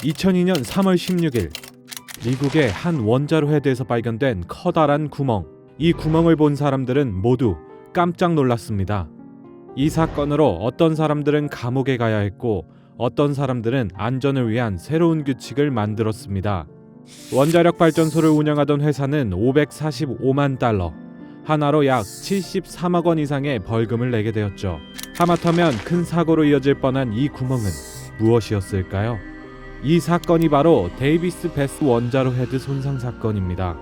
2002년 3월 16일 미국의 한 원자로 헤드에서 발견된 커다란 구멍. 이 구멍을 본 사람들은 모두 깜짝 놀랐습니다. 이 사건으로 어떤 사람들은 감옥에 가야 했고 어떤 사람들은 안전을 위한 새로운 규칙을 만들었습니다. 원자력 발전소를 운영하던 회사는 545만 달러, 하나로 약 73억 원 이상의 벌금을 내게 되었죠. 하마터면 큰 사고로 이어질 뻔한 이 구멍은 무엇이었을까요? 이 사건이 바로 데이비스 베스 원자로 헤드 손상 사건입니다.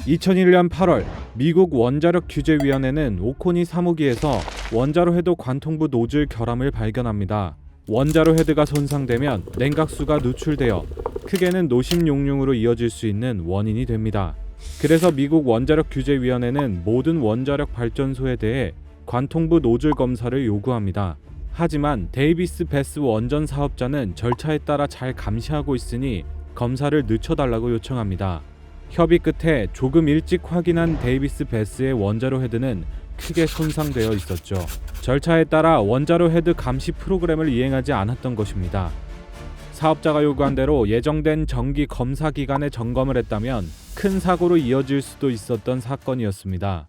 2001년 8월 미국 원자력 규제위원회는 오코니 사무기에서 원자로 헤드 관통부 노즐 결함을 발견합니다. 원자로 헤드가 손상되면 냉각수가 누출되어 크게는 노심 용융으로 이어질 수 있는 원인이 됩니다. 그래서 미국 원자력 규제위원회는 모든 원자력 발전소에 대해 관통부 노즐 검사를 요구합니다. 하지만 데이비스 베스 원전 사업자는 절차에 따라 잘 감시하고 있으니 검사를 늦춰달라고 요청합니다. 협의 끝에 조금 일찍 확인한 데이비스 베스의 원자로 헤드는 크게 손상되어 있었죠. 절차에 따라 원자로 헤드 감시 프로그램을 이행하지 않았던 것입니다. 사업자가 요구한 대로 예정된 정기 검사 기간에 점검을 했다면 큰 사고로 이어질 수도 있었던 사건이었습니다.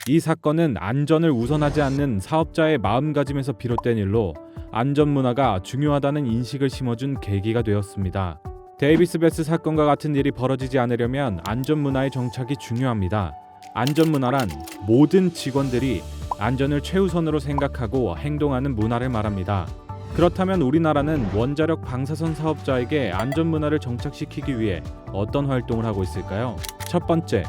이 사건은 안전을 우선하지 않는 사업자의 마음가짐에서 비롯된 일로 안전 문화가 중요하다는 인식을 심어준 계기가 되었습니다. 데이비스 베스 사건과 같은 일이 벌어지지 않으려면 안전 문화의 정착이 중요합니다. 안전 문화란 모든 직원들이 안전을 최우선으로 생각하고 행동하는 문화를 말합니다. 그렇다면 우리나라는 원자력 방사선 사업자에게 안전 문화를 정착시키기 위해 어떤 활동을 하고 있을까요? 첫 번째,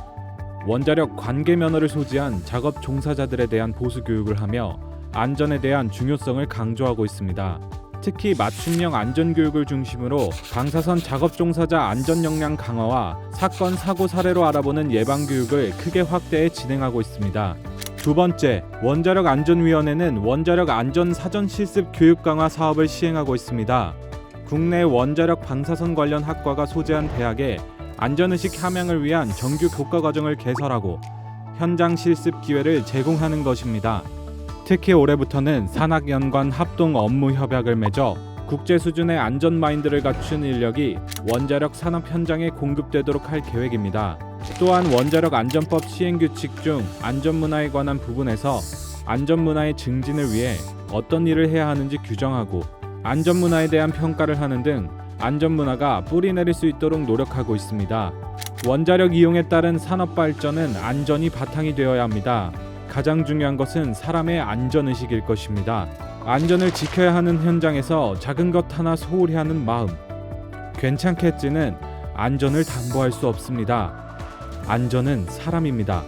원자력 관계 면허를 소지한 작업 종사자들에 대한 보수 교육을 하며 안전에 대한 중요성을 강조하고 있습니다. 특히 맞춤형 안전 교육을 중심으로 방사선 작업 종사자 안전 역량 강화와 사건 사고 사례로 알아보는 예방 교육을 크게 확대해 진행하고 있습니다. 두 번째, 원자력 안전위원회는 원자력 안전 사전 실습 교육 강화 사업을 시행하고 있습니다. 국내 원자력 방사선 관련 학과가 소재한 대학에 안전의식 함양을 위한 정규 교과 과정을 개설하고 현장 실습 기회를 제공하는 것입니다. 특히 올해부터는 산학연관 합동 업무 협약을 맺어 국제 수준의 안전 마인드를 갖춘 인력이 원자력 산업 현장에 공급되도록 할 계획입니다. 또한 원자력 안전법 시행 규칙 중 안전 문화에 관한 부분에서 안전 문화의 증진을 위해 어떤 일을 해야 하는지 규정하고 안전 문화에 대한 평가를 하는 등 안전 문화가 뿌리 내릴 수 있도록 노력하고 있습니다. 원자력 이용에 따른 산업 발전은 안전이 바탕이 되어야 합니다. 가장 중요한 것은 사람의 안전의식일 것입니다. 안전을 지켜야 하는 현장에서 작은 것 하나 소홀히 하는 마음, 괜찮겠지는 안전을 담보할 수 없습니다. 안전은 사람입니다.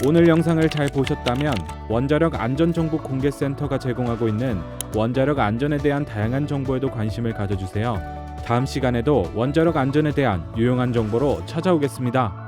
오늘 영상을 잘 보셨다면 원자력 안전정보공개센터가 제공하고 있는 원자력 안전에 대한 다양한 정보에도 관심을 가져주세요. 다음 시간에도 원자력 안전에 대한 유용한 정보로 찾아오겠습니다.